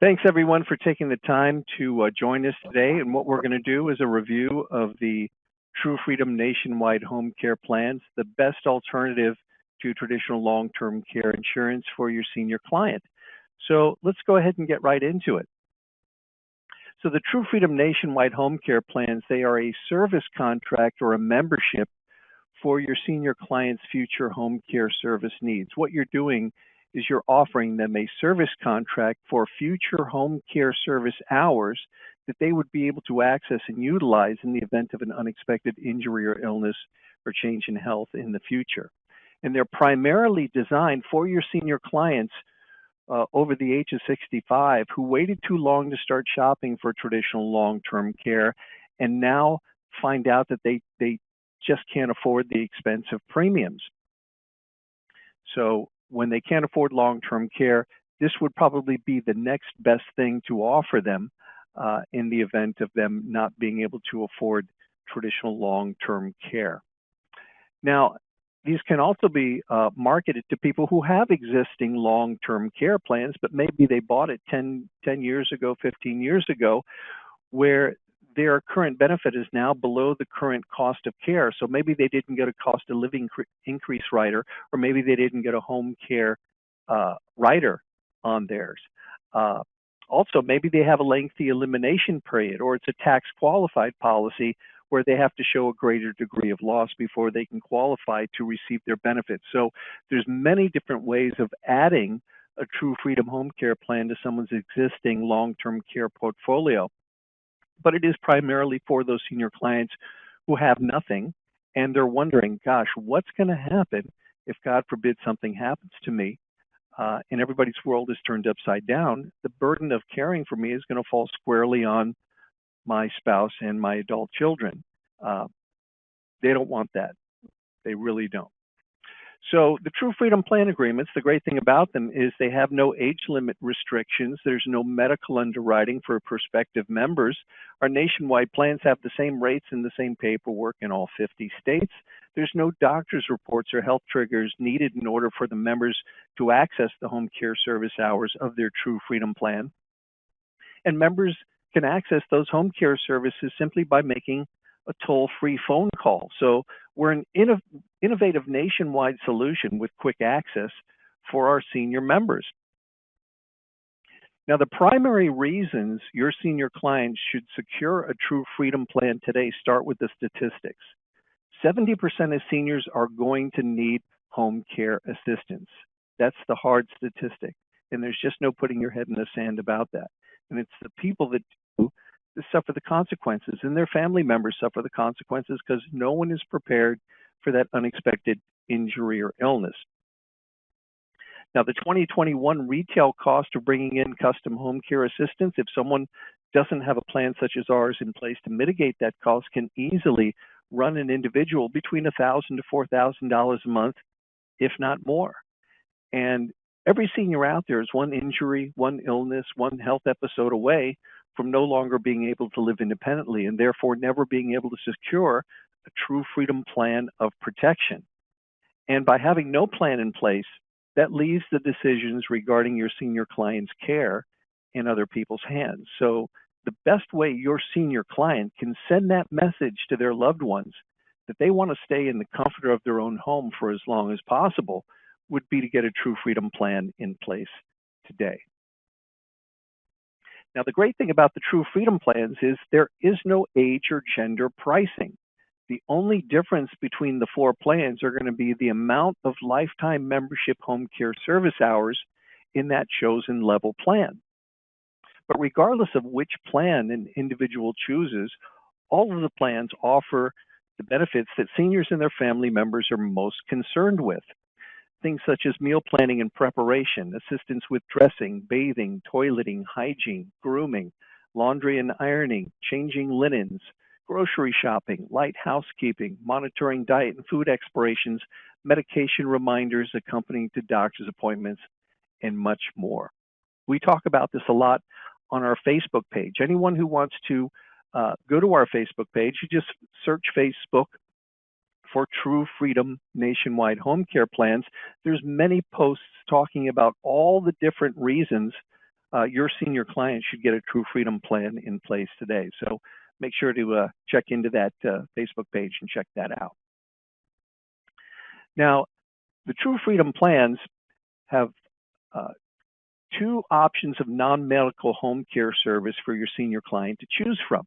Thanks everyone for taking the time to join us today. And what we're going to do is a review of the True Freedom Nationwide Home Care Plans, the best alternative to traditional long-term care insurance for your senior client. So let's go ahead and get right into it. So the True Freedom Nationwide Home Care Plans, they are a service contract or a membership for your senior client's future home care service needs. What you're doing is you're offering them a service contract for future home care service hours that they would be able to access and utilize in the event of an unexpected injury or illness or change in health in the future. And they're primarily designed for your senior clients over the age of 65 who waited too long to start shopping for traditional long-term care and now find out that they just can't afford the expensive premiums. So when they can't afford long-term care, this would probably be the next best thing to offer them in the event of them not being able to afford traditional long-term care. Now, these can also be marketed to people who have existing long-term care plans, but maybe they bought it 10 years ago, 15 years ago, where their current benefit is now below the current cost of care. So maybe they didn't get a cost of living increase rider, or maybe they didn't get a home care rider on theirs. Also, maybe they have a lengthy elimination period, or it's a tax qualified policy where they have to show a greater degree of loss before they can qualify to receive their benefits. So there's many different ways of adding a True Freedom home care plan to someone's existing long-term care portfolio. But it is primarily for those senior clients who have nothing and they're wondering, gosh, what's going to happen if, God forbid, something happens to me and everybody's world is turned upside down? The burden of caring for me is going to fall squarely on my spouse and my adult children. They don't want that. They really don't. So the True Freedom Plan agreements, the great thing about them is they have no age limit restrictions. There's no medical underwriting for prospective members. Our nationwide plans have the same rates and the same paperwork in all 50 states. There's no doctor's reports or health triggers needed in order for the members to access the home care service hours of their True Freedom Plan. And members can access those home care services simply by making a toll-free phone call. So we're an innovative nationwide solution with quick access for our senior members. Now, the primary reasons your senior clients should secure a True Freedom Plan today start with the statistics. 70% of seniors are going to need home care assistance. That's the hard statistic, and there's just no putting your head in the sand about that. And it's the people that do suffer the consequences, and their family members suffer the consequences because no one is prepared for that unexpected injury or illness. Now, the 2021 retail cost of bringing in custom home care assistance, if someone doesn't have a plan such as ours in place to mitigate that cost, can easily run an individual between $1,000 to $4,000 a month, if not more. And every senior out there is one injury, one illness, one health episode away from no longer being able to live independently and therefore never being able to secure a True Freedom Plan of protection. And by having no plan in place, that leaves the decisions regarding your senior client's care in other people's hands. So the best way your senior client can send that message to their loved ones that they want to stay in the comfort of their own home for as long as possible would be to get a True Freedom Plan in place today. Now, the great thing about the True Freedom Plans is there is no age or gender pricing. The only difference between the four plans are going to be the amount of lifetime membership home care service hours in that chosen level plan. But regardless of which plan an individual chooses, all of the plans offer the benefits that seniors and their family members are most concerned with. Things such as meal planning and preparation, assistance with dressing, bathing, toileting, hygiene, grooming, laundry and ironing, changing linens, grocery shopping, light housekeeping, monitoring diet and food expirations, medication reminders accompanying to doctor's appointments, and much more. We talk about this a lot on our Facebook page. Anyone who wants to go to our Facebook page, you just search Facebook for True Freedom Nationwide Home Care Plans. There's many posts talking about all the different reasons your senior client should get a True Freedom plan in place today. So make sure to check into that Facebook page and check that out. Now, the True Freedom plans have two options of non-medical home care service for your senior client to choose from.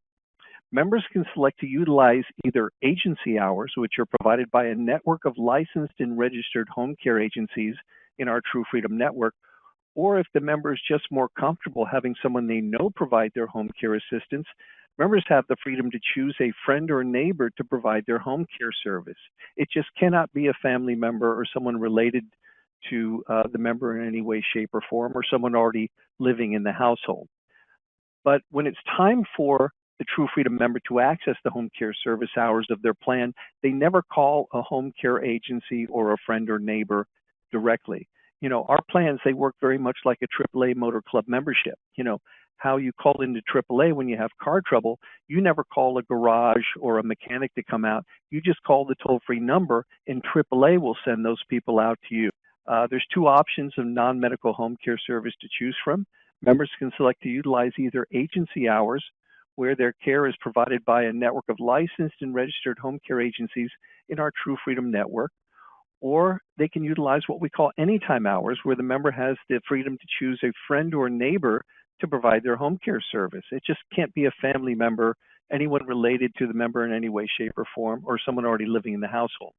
Members can select to utilize either agency hours, which are provided by a network of licensed and registered home care agencies in our True Freedom network, or if the member is just more comfortable having someone they know provide their home care assistance, members have the freedom to choose a friend or neighbor to provide their home care service. It just cannot be a family member or someone related to the member in any way, shape, or form, or someone already living in the household. But when it's time for the True Freedom member to access the home care service hours of their plan, they never call a home care agency or a friend or neighbor directly. You know, our plans, they work very much like a AAA Motor Club membership. You know, how you call into AAA when you have car trouble, you never call a garage or a mechanic to come out. You just call the toll-free number and AAA will send those people out to you. There's two options of non-medical home care service to choose from. Members can select to utilize either agency hours, where their care is provided by a network of licensed and registered home care agencies in our True Freedom network, or they can utilize what we call anytime hours, where the member has the freedom to choose a friend or neighbor to provide their home care service. It just can't be a family member, anyone related to the member in any way, shape, or form, or someone already living in the household.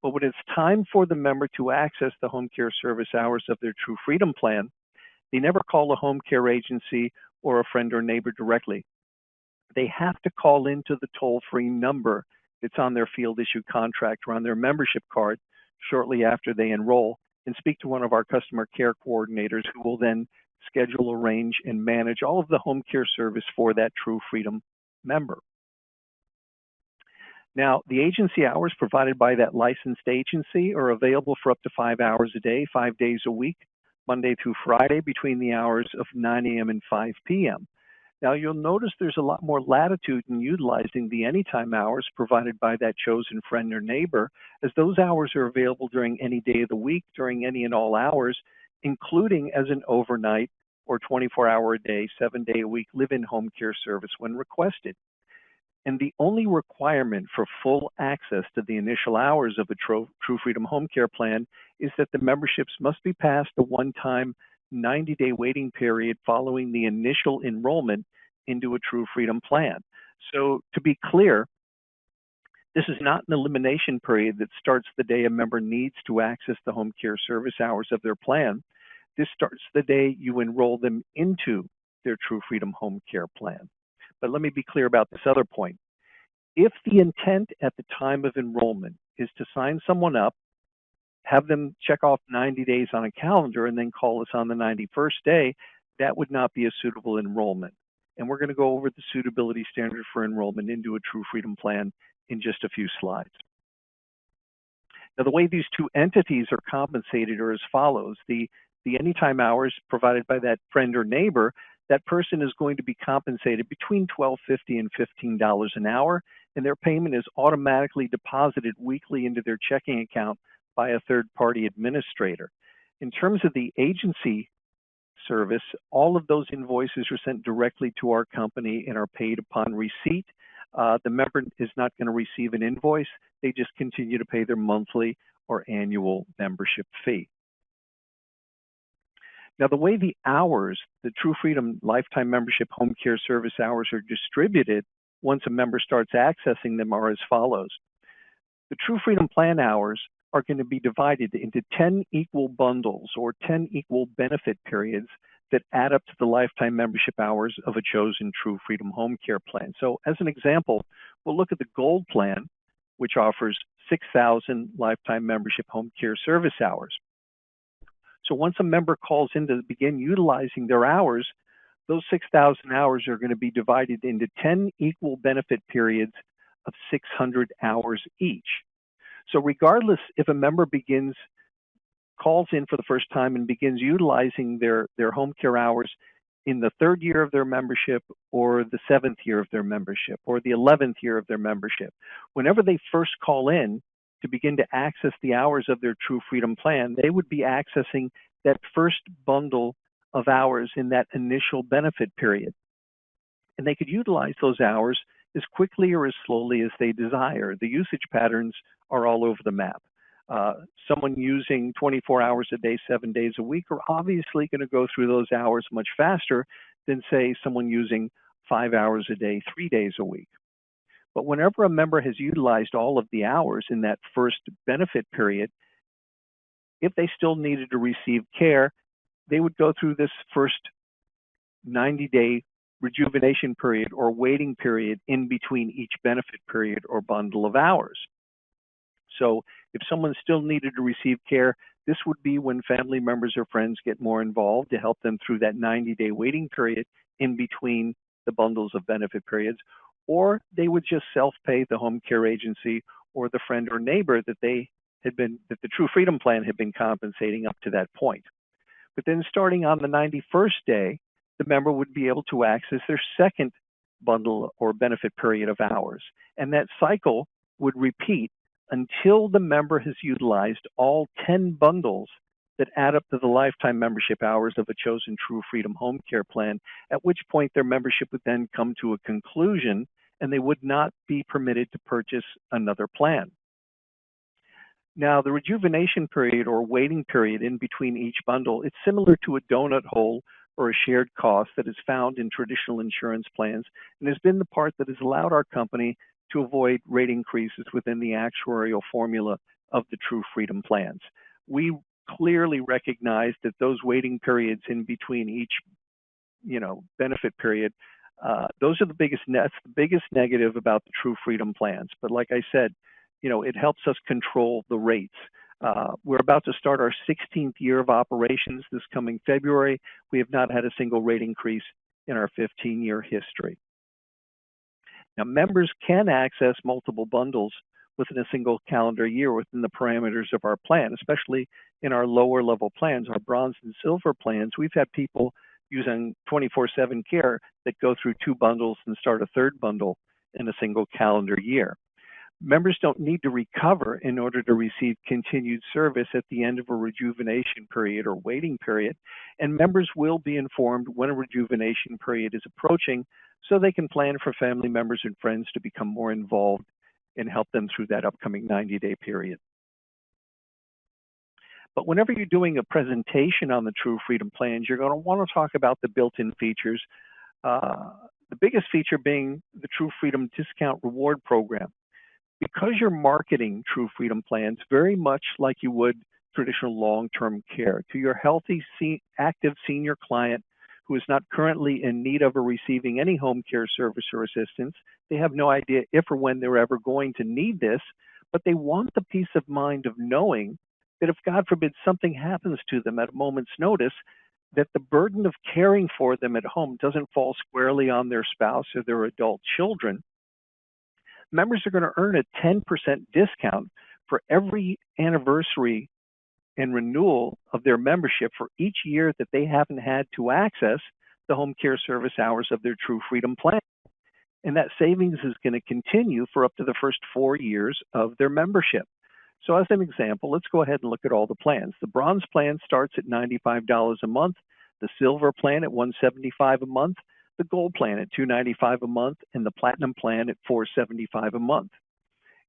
But when it's time for the member to access the home care service hours of their True Freedom plan, they never call a home care agency or a friend or neighbor directly. They have to call into the toll-free number that's on their field issue contract or on their membership card shortly after they enroll and speak to one of our customer care coordinators, who will then schedule, arrange, and manage all of the home care service for that True Freedom member. Now, the agency hours provided by that licensed agency are available for up to 5 hours a day, 5 days a week, Monday through Friday, between the hours of 9 a.m. and 5 p.m. Now, you'll notice there's a lot more latitude in utilizing the anytime hours provided by that chosen friend or neighbor, as those hours are available during any day of the week, during any and all hours, including as an overnight or 24-hour-a-day, 7-day-a-week live-in home care service when requested. And the only requirement for full access to the initial hours of a True Freedom home care plan is that the memberships must be past a one-time 90-day waiting period following the initial enrollment into a True Freedom plan. So to be clear, this is not an elimination period that starts the day a member needs to access the home care service hours of their plan. This starts the day you enroll them into their True Freedom home care plan. But let me be clear about this other point. If the intent at the time of enrollment is to sign someone up, have them check off 90 days on a calendar, and then call us on the 91st day, that would not be a suitable enrollment. And we're going to go over the suitability standard for enrollment into a True Freedom plan in just a few slides. Now, the way these two entities are compensated are as follows. The anytime hours provided by that friend or neighbor, that person is going to be compensated between $12.50 and $15 an hour, and their payment is automatically deposited weekly into their checking account by a third-party administrator. In terms of the agency service, all of those invoices are sent directly to our company and are paid upon receipt. The member is not going to receive an invoice. They just continue to pay their monthly or annual membership fee. Now, the way the hours, the True Freedom Lifetime Membership Home Care Service hours are distributed once a member starts accessing them are as follows. The True Freedom Plan hours are going to be divided into 10 equal bundles or 10 equal benefit periods that add up to the lifetime membership hours of a chosen True Freedom home care plan. So as an example, we'll look at the Gold plan, which offers 6,000 lifetime membership home care service hours. So once a member calls in to begin utilizing their hours, those 6,000 hours are going to be divided into 10 equal benefit periods of 600 hours each. So regardless if a member calls in for the first time and begins utilizing their home care hours in the 3rd year of their membership or the 7th year of their membership or the 11th year of their membership, whenever they first call in to begin to access the hours of their True Freedom plan, they would be accessing that first bundle of hours in that initial benefit period. And they could utilize those hours as quickly or as slowly as they desire. The usage patterns are all over the map. Someone using 24 hours a day, 7 days a week are obviously going to go through those hours much faster than, say, someone using 5 hours a day, 3 days a week. But whenever a member has utilized all of the hours in that first benefit period, if they still needed to receive care, they would go through this first 90-day rejuvenation period or waiting period in between each benefit period or bundle of hours. So if someone still needed to receive care, this would be when family members or friends get more involved to help them through that 90-day waiting period in between the bundles of benefit periods, or they would just self-pay the home care agency or the friend or neighbor that the True Freedom Plan had been compensating up to that point. But then starting on the 91st day, the member would be able to access their second bundle or benefit period of hours. And that cycle would repeat until the member has utilized all 10 bundles that add up to the lifetime membership hours of a chosen True Freedom home care plan, at which point their membership would then come to a conclusion and they would not be permitted to purchase another plan. Now, the rejuvenation period or waiting period in between each bundle, it's similar to a donut hole or a shared cost that is found in traditional insurance plans and has been the part that has allowed our company to avoid rate increases within the actuarial formula of the True Freedom plans. We clearly recognize that those waiting periods in between each benefit period, those are the biggest negative about the True Freedom plans. But like I said, it helps us control the rates. We're about to start our 16th year of operations this coming February. We have not had a single rate increase in our 15-year history. Now, members can access multiple bundles within a single calendar year within the parameters of our plan, especially in our lower level plans, our bronze and silver plans. We've had people using 24/7 care that go through 2 bundles and start a 3rd bundle in a single calendar year. Members don't need to recover in order to receive continued service at the end of a rejuvenation period or waiting period, and members will be informed when a rejuvenation period is approaching so they can plan for family members and friends to become more involved and help them through that upcoming 90-day period. But whenever you're doing a presentation on the True Freedom plans, you're going to want to talk about the built-in features, the biggest feature being the True Freedom Discount Reward Program. Because you're marketing True Freedom plans very much like you would traditional long-term care to your healthy, active senior client who is not currently in need of or receiving any home care service or assistance, they have no idea if or when they're ever going to need this, but they want the peace of mind of knowing that if, God forbid, something happens to them at a moment's notice, that the burden of caring for them at home doesn't fall squarely on their spouse or their adult children. Members are going to earn a 10% discount for every anniversary and renewal of their membership for each year that they haven't had to access the home care service hours of their True Freedom plan. And that savings is going to continue for up to the first 4 years of their membership. So as an example, let's go ahead and look at all the plans. The bronze plan starts at $95 a month, the silver plan at $175 a month, the gold plan at $295 a month, and the platinum plan at $475 a month.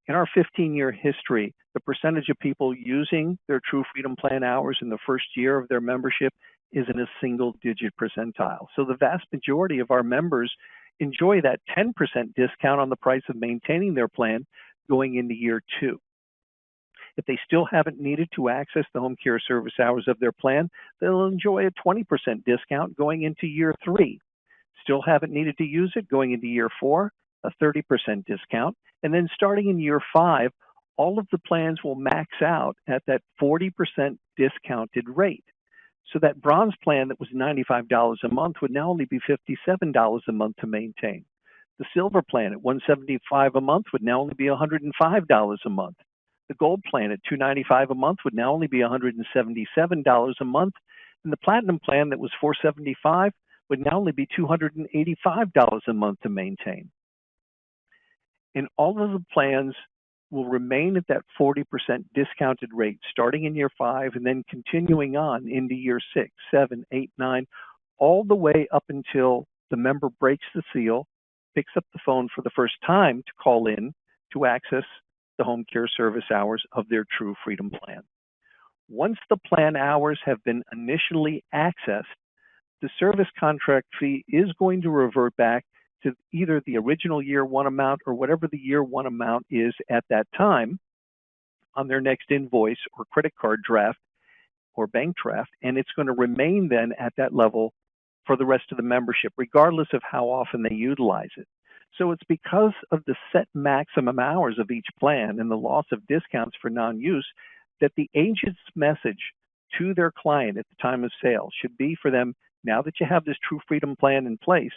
In our 15-year history, the percentage of people using their True Freedom plan hours in the first year of their membership is in a single-digit percentile. So the vast majority of our members enjoy that 10% discount on the price of maintaining their plan going into year 2. If they still haven't needed to access the home care service hours of their plan, they'll enjoy a 20% discount going into year 3. Still haven't needed to use it going into year 4, a 30% discount. And then starting in year 5, all of the plans will max out at that 40% discounted rate. So that bronze plan that was $95 a month would now only be $57 a month to maintain. The silver plan at $175 a month would now only be $105 a month. The gold plan at $295 a month would now only be $177 a month. And the platinum plan that was $475 would now only be $285 a month to maintain. In all of the plans will remain at that 40% discounted rate starting in year 5 and then continuing on into year 6, 7, 8, 9, all the way up until the member breaks the seal, picks up the phone for the first time to call in to access the home care service hours of their True Freedom plan. Once the plan hours have been initially accessed, the service contract fee is going to revert back to either the original year 1 amount or whatever the year 1 amount is at that time on their next invoice or credit card draft or bank draft, and it's going to remain then at that level for the rest of the membership, regardless of how often they utilize it. So it's because of the set maximum hours of each plan and the loss of discounts for non-use that the agent's message to their client at the time of sale should be for them, now that you have this True Freedom plan in place,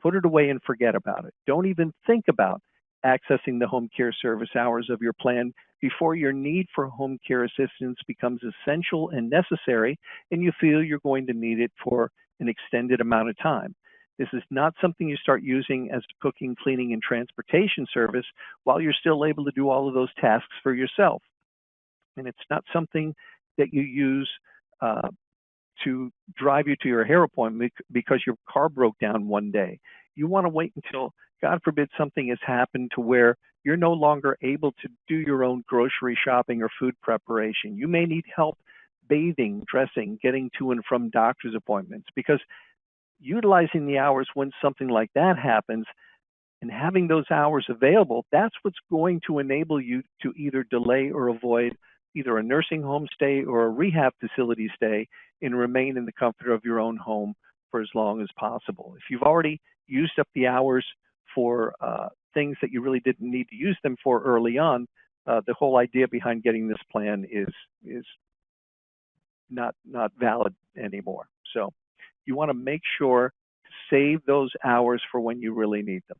put it away and forget about it. Don't even think about accessing the home care service hours of your plan before your need for home care assistance becomes essential and necessary and you feel you're going to need it for an extended amount of time. This is not something you start using as a cooking, cleaning, and transportation service while you're still able to do all of those tasks for yourself. And it's not something that you use to drive you to your hair appointment because your car broke down one day. You want to wait until, God forbid, something has happened to where you're no longer able to do your own grocery shopping or food preparation. You may need help bathing, dressing, getting to and from doctor's appointments, because utilizing the hours when something like that happens and having those hours available, that's what's going to enable you to either delay or avoid either a nursing home stay or a rehab facility stay and remain in the comfort of your own home for as long as possible. If you've already used up the hours for things that you really didn't need to use them for early on, the whole idea behind getting this plan is not valid anymore. So you want to make sure to save those hours for when you really need them.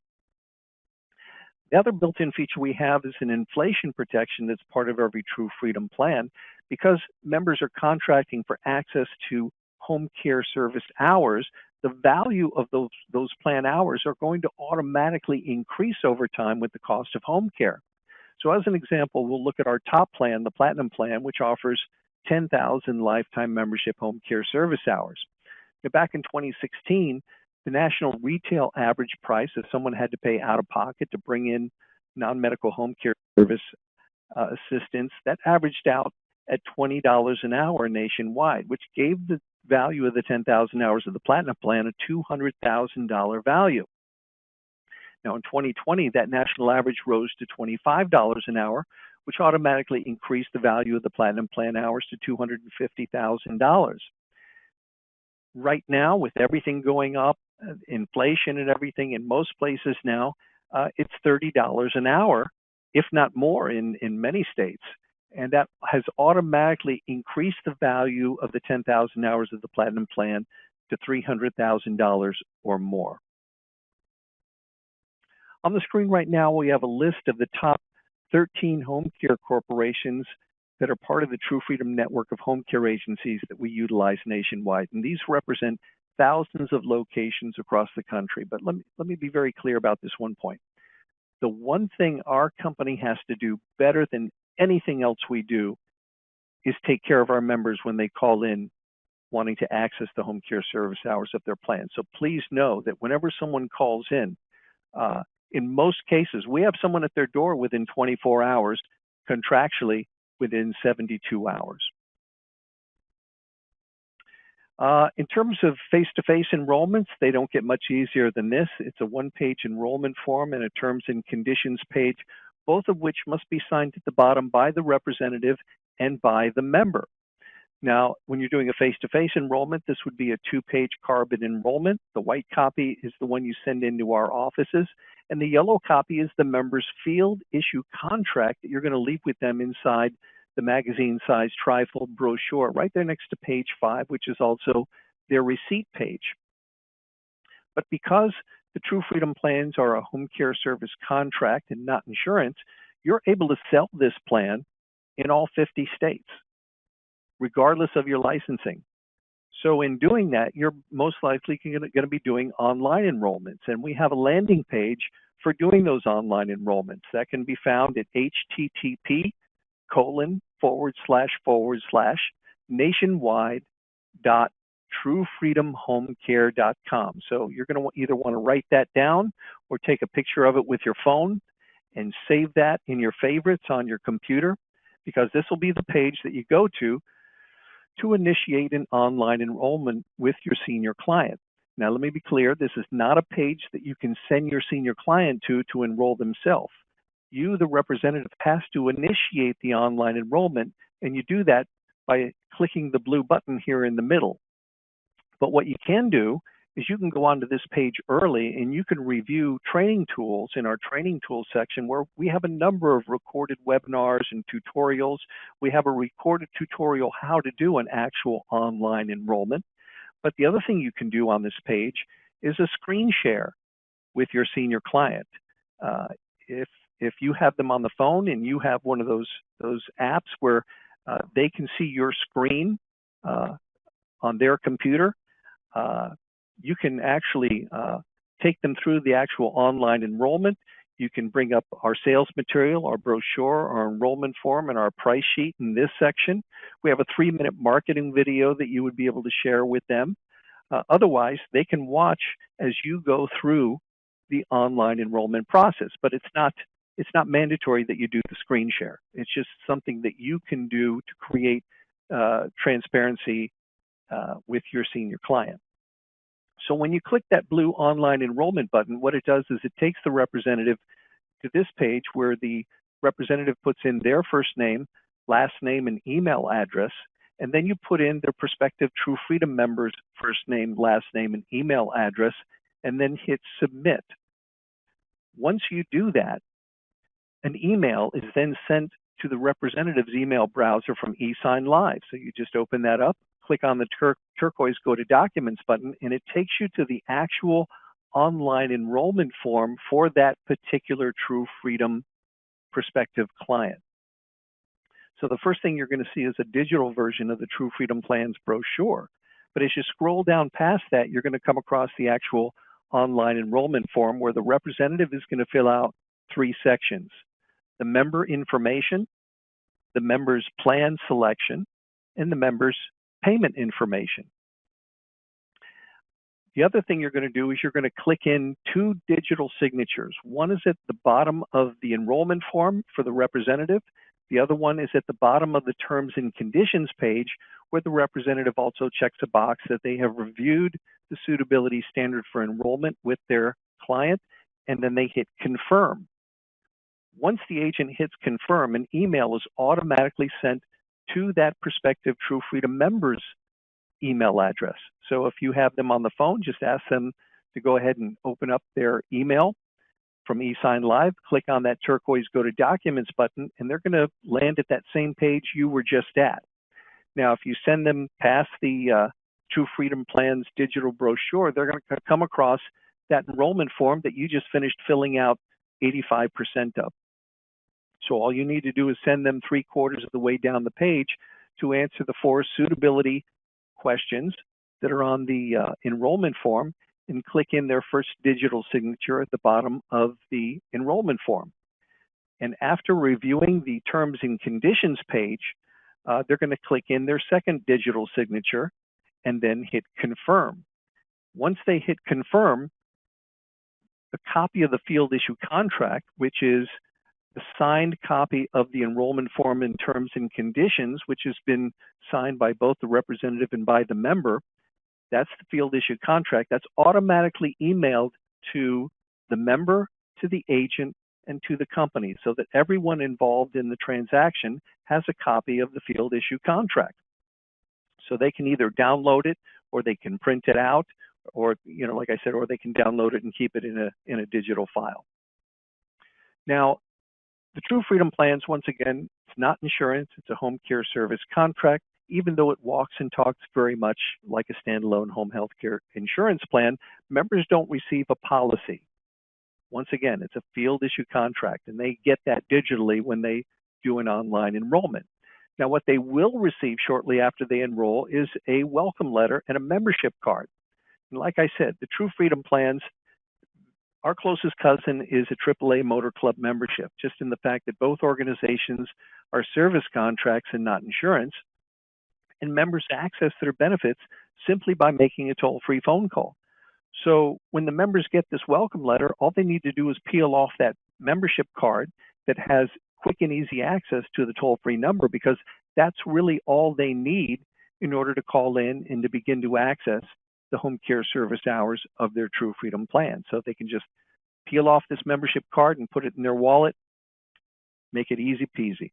The other built-in feature we have is an inflation protection that's part of every True Freedom plan. Because members are contracting for access to home care service hours, the value of those plan hours are going to automatically increase over time with the cost of home care. So as an example, we'll look at our top plan, the Platinum plan, which offers 10,000 lifetime membership home care service hours. Now, back in 2016, the national retail average price that someone had to pay out of pocket to bring in non-medical home care service assistance, that averaged out at $20 an hour nationwide, which gave the value of the 10,000 hours of the Platinum plan a $200,000 value. Now in 2020, that national average rose to $25 an hour, which automatically increased the value of the Platinum plan hours to $250,000. Right now, with everything going up, inflation and everything in most places now, it's $30 an hour, if not more in many states. And that has automatically increased the value of the 10,000 hours of the Platinum plan to $300,000 or more. On the screen right now, we have a list of the top 13 home care corporations that are part of the True Freedom network of home care agencies that we utilize nationwide. And these represent thousands of locations across the country. But let me be very clear about this one point. The one thing our company has to do better than anything else we do is take care of our members when they call in wanting to access the home care service hours of their plan. So please know that whenever someone calls in most cases, we have someone at their door within 24 hours, contractually within 72 hours. In terms of face-to-face enrollments, they don't get much easier than this. It's a one-page enrollment form and a terms and conditions page, both of which must be signed at the bottom by the representative and by the member. Now, when you're doing a face-to-face enrollment, this would be a two-page carbon enrollment. The white copy is the one you send into our offices, and the yellow copy is the member's field issue contract that you're going to leave with them inside the magazine-sized trifold brochure right there next to page 5, which is also their receipt page. But because the True Freedom plans are a home care service contract and not insurance, you're able to sell this plan in all 50 states, regardless of your licensing. So in doing that, you're most likely going to be doing online enrollments. And we have a landing page for doing those online enrollments. That can be found at http://nationwide.truefreedomhomecare.com. So you're going to either want to write that down or take a picture of it with your phone and save that in your favorites on your computer, because this will be the page that you go to initiate an online enrollment with your senior client. Now, let me be clear, this is not a page that you can send your senior client to enroll themselves. You, the representative, has to initiate the online enrollment, and you do that by clicking the blue button here in the middle. But what you can do is you can go onto this page early and you can review training tools in our training tools section, where we have a number of recorded webinars and tutorials. We have a recorded tutorial how to do an actual online enrollment. But the other thing you can do on this page is a screen share with your senior client. If you have them on the phone and you have one of those apps where they can see your screen on their computer, you can actually take them through the actual online enrollment. You can bring up our sales material, our brochure, our enrollment form, and our price sheet in this section. We have a 3-minute marketing video that you would be able to share with them. Otherwise, they can watch as you go through the online enrollment process, but it's not mandatory that you do the screen share. It's just something that you can do to create transparency with your senior client. So when you click that blue online enrollment button, what it does is it takes the representative to this page where the representative puts in their first name, last name, and email address, and then you put in their prospective True Freedom member's first name, last name, and email address, and then hit submit. Once you do that, an email is then sent to the representative's email browser from eSign Live. So you just open that up, click on the turquoise Go to Documents button, and it takes you to the actual online enrollment form for that particular True Freedom prospective client. So the first thing you're going to see is a digital version of the True Freedom Plans brochure. But as you scroll down past that, you're going to come across the actual online enrollment form where the representative is going to fill out 3 sections: the member information, the member's plan selection, and the member's payment information. The other thing you're going to do is you're going to click in 2 digital signatures. One is at the bottom of the enrollment form for the representative. The other one is at the bottom of the terms and conditions page, where the representative also checks a box that they have reviewed the suitability standard for enrollment with their client, and then they hit confirm. Once the agent hits confirm, an email is automatically sent to that prospective True Freedom member's email address. So if you have them on the phone, just ask them to go ahead and open up their email from eSign Live, click on that turquoise Go to Documents button, and they're going to land at that same page you were just at. Now, if you send them past the True Freedom Plans digital brochure, they're going to come across that enrollment form that you just finished filling out 85% of. So all you need to do is send them 3/4 of the way down the page to answer the 4 suitability questions that are on the enrollment form, and click in their first digital signature at the bottom of the enrollment form. And after reviewing the terms and conditions page, they're going to click in their second digital signature and then hit confirm. Once they hit confirm, a copy of the field issue contract, which is the signed copy of the enrollment form and terms and conditions, which has been signed by both the representative and by the member, that's the field issue contract. That's automatically emailed to the member, to the agent, and to the company, so that everyone involved in the transaction has a copy of the field issue contract. So they can either download it, or they can print it out, or, like I said, or they can download it and keep it in a digital file. Now, the True Freedom Plans, once again, it's not insurance, it's a home care service contract. Even though it walks and talks very much like a standalone home health care insurance plan, members don't receive a policy. Once again, it's a field issue contract, and they get that digitally when they do an online enrollment. Now, what they will receive shortly after they enroll is a welcome letter and a membership card. And like I said, the True Freedom plans, our closest cousin is a AAA Motor Club membership, just in the fact that both organizations are service contracts and not insurance, and members access their benefits simply by making a toll-free phone call. So when the members get this welcome letter, all they need to do is peel off that membership card that has quick and easy access to the toll-free number, because that's really all they need in order to call in and to begin to access the home care service hours of their True Freedom plan. So they can just peel off this membership card and put it in their wallet, make it easy peasy.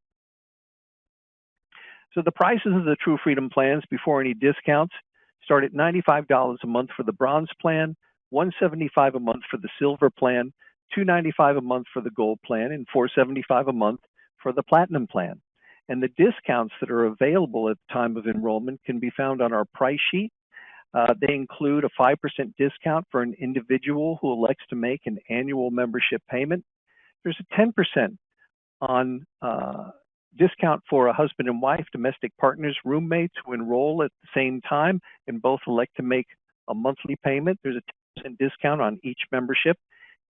So the prices of the True Freedom plans before any discounts start at $95 a month for the Bronze plan, $175 a month for the Silver plan, $295 a month for the Gold plan, and $475 a month for the Platinum plan. And the discounts that are available at the time of enrollment can be found on our price sheet. They include a 5% discount for an individual who elects to make an annual membership payment. There's a 10% on discount for a husband and wife, domestic partners, roommates who enroll at the same time and both elect to make a monthly payment. There's a 10% discount on each membership,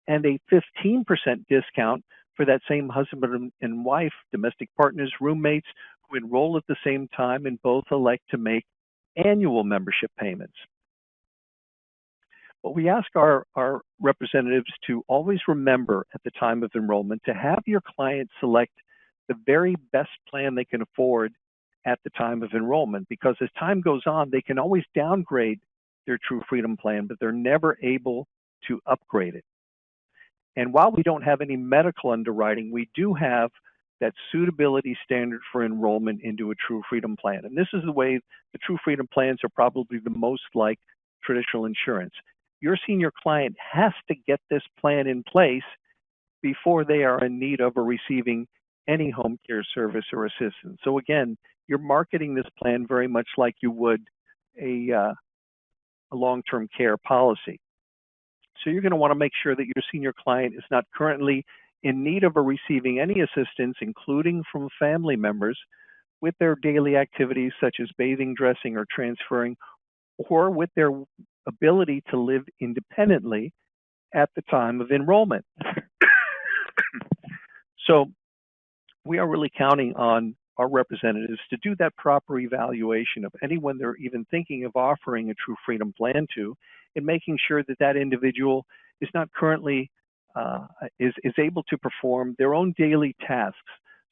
and a 15% discount for that same husband and wife, domestic partners, roommates who enroll at the same time and both elect to make annual membership payments. But we ask our representatives to always remember at the time of enrollment to have your client select the very best plan they can afford at the time of enrollment, because as time goes on, they can always downgrade their True Freedom plan, but they're never able to upgrade it. And while we don't have any medical underwriting, we do have that suitability standard for enrollment into a True Freedom plan. And this is the way the True Freedom plans are probably the most like traditional insurance. Your senior client has to get this plan in place before they are in need of or receiving any home care service or assistance. So again, you're marketing this plan very much like you would a long-term care policy. So you're going to want to make sure that your senior client is not currently in need of or receiving any assistance, including from family members, with their daily activities such as bathing, dressing, or transferring, or with their ability to live independently at the time of enrollment. So we are really counting on our representatives to do that proper evaluation of anyone they're even thinking of offering a True Freedom plan to, and making sure that that individual is not currently is able to perform their own daily tasks,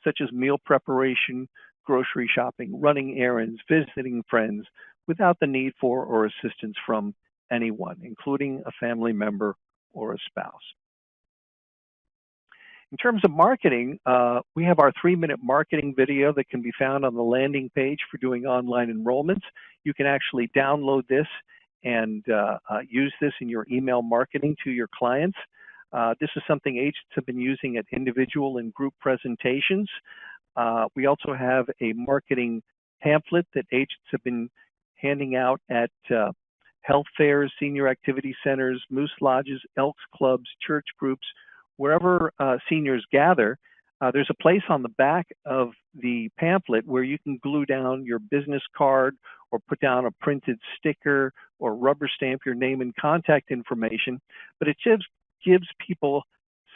such as meal preparation, grocery shopping, running errands, visiting friends, without the need for or assistance from anyone, including a family member or a spouse. In terms of marketing, we have our 3-minute marketing video that can be found on the landing page for doing online enrollments. You can actually download this and use this in your email marketing to your clients. This is something agents have been using at individual and group presentations. We also have a marketing pamphlet that agents have been handing out at health fairs, senior activity centers, moose lodges, elks clubs, church groups, wherever seniors gather. There's a place on the back of the pamphlet where you can glue down your business card or put down a printed sticker or rubber stamp your name and contact information, but it just gives people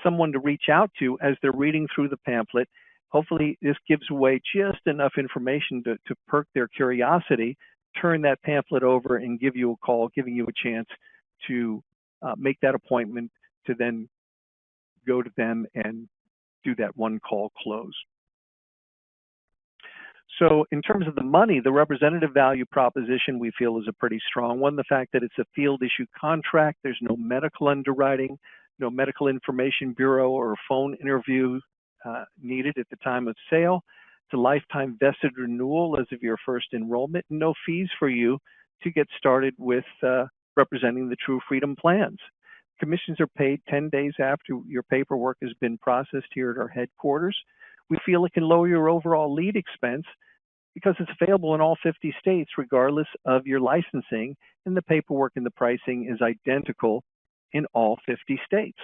someone to reach out to as they're reading through the pamphlet. Hopefully this gives away just enough information to perk their curiosity, turn that pamphlet over and give you a call, giving you a chance to make that appointment to then go to them and do that one call close. So in terms of the money, the representative value proposition we feel is a pretty strong one. The fact that it's a field issue contract, there's no medical underwriting, no medical information bureau or phone interview needed at the time of sale. It's a lifetime vested renewal as of your first enrollment, and no fees for you to get started with representing the True Freedom plans. Commissions are paid 10 days after your paperwork has been processed here at our headquarters. We feel it can lower your overall lead expense because it's available in all 50 states, regardless of your licensing, and the paperwork and the pricing is identical in all 50 states.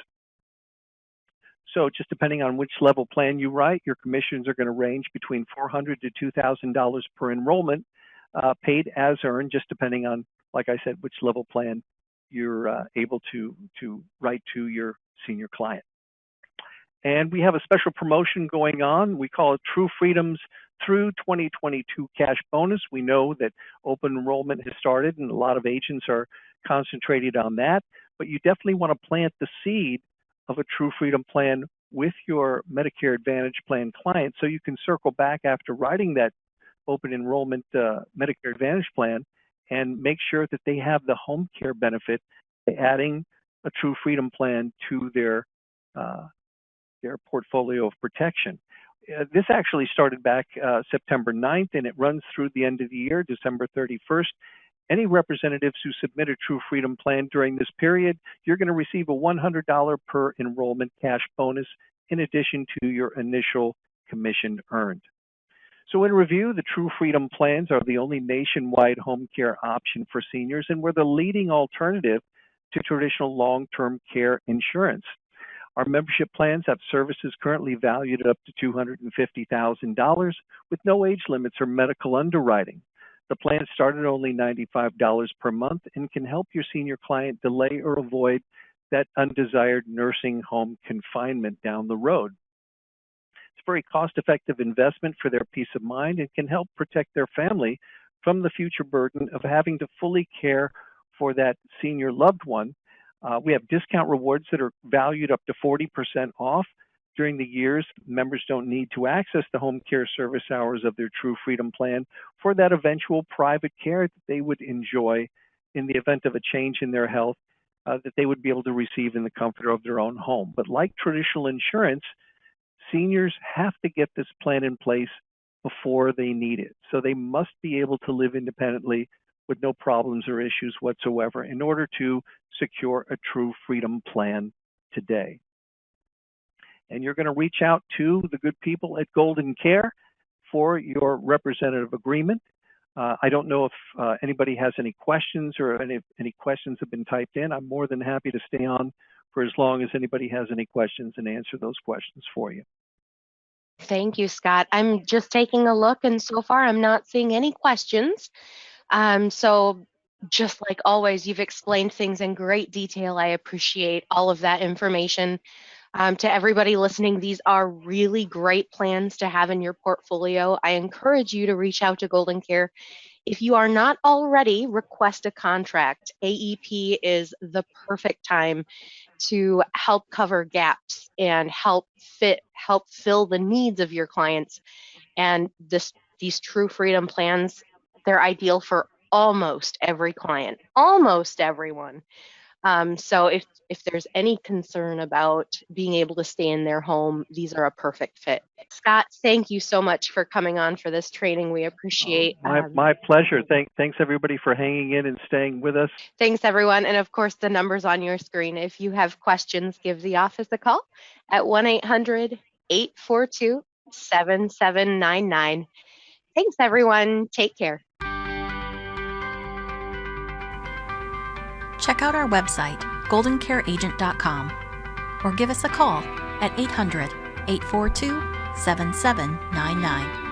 So just depending on which level plan you write, your commissions are going to range between $400 to $2,000 per enrollment, paid as earned, just depending on, like I said, which level plan you're able to write to your senior client. And we have a special promotion going on. We call it True Freedoms through 2022 Cash Bonus. We know that open enrollment has started and a lot of agents are concentrated on that, but you definitely want to plant the seed of a True Freedom plan with your Medicare Advantage plan client so you can circle back after writing that open enrollment Medicare Advantage plan and make sure that they have the home care benefit by adding a True Freedom plan to their portfolio of protection. This actually started back September 9th, and it runs through the end of the year, December 31st. Any representatives who submit a True Freedom plan during this period, you're going to receive a $100 per enrollment cash bonus in addition to your initial commission earned. So in review, the True Freedom plans are the only nationwide home care option for seniors, and we're the leading alternative to traditional long-term care insurance. Our membership plans have services currently valued at up to $250,000 with no age limits or medical underwriting. The plan start at only $95 per month and can help your senior client delay or avoid that undesired nursing home confinement down the road. It's a very cost-effective investment for their peace of mind and can help protect their family from the future burden of having to fully care for that senior loved one. We have discount rewards that are valued up to 40% off during the years members don't need to access the home care service hours of their True Freedom plan for that eventual private care that they would enjoy in the event of a change in their health that they would be able to receive in the comfort of their own home. But like traditional insurance, seniors have to get this plan in place before they need it. So they must be able to live independently with no problems or issues whatsoever in order to secure a True Freedom plan today. And you're going to reach out to the good people at GoldenCare for your representative agreement. I don't know if anybody has any questions or any questions have been typed in. I'm more than happy to stay on for as long as anybody has any questions and answer those questions for you. Thank you, Scott. I'm just taking a look, and so far I'm not seeing any questions. So just like always, you've explained things in great detail. I appreciate all of that information. To everybody listening, these are really great plans to have in your portfolio. I encourage you to reach out to GoldenCare. If you are not already, request a contract. AEP is the perfect time to help cover gaps and help fill the needs of your clients. And these True Freedom plans, they're ideal for almost every client, almost everyone. So if there's any concern about being able to stay in their home, these are a perfect fit. Scott, thank you so much for coming on for this training. We appreciate my pleasure. Thanks everybody for hanging in and staying with us. Thanks everyone. And of course, the number's on your screen. If you have questions, give the office a call at 1-800-842-7799. Thanks everyone. Take care. Check out our website, goldencareagent.com, or give us a call at 800-842-7799.